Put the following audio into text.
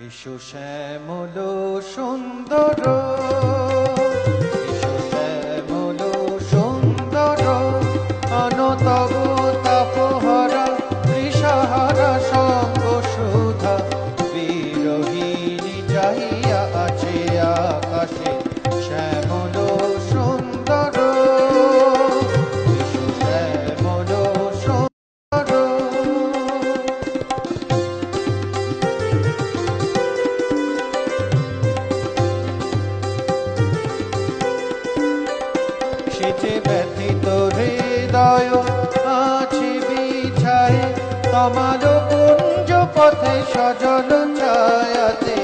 এসো শ্যামল সুন্দর, এসো শ্যামল সুন্দর, অনতব তাপহরা তৃষাহারা সঙ্গ সুধা বিরহিণী যাইয়া আছে আকাশে। শ্যামল সুন্দর, এসো শ্যামল সুন্দর। সেচে ব্যথিত হৃদয় আছে বিছায়, তমাল কুঞ্জ পথে সজল ছায়াতে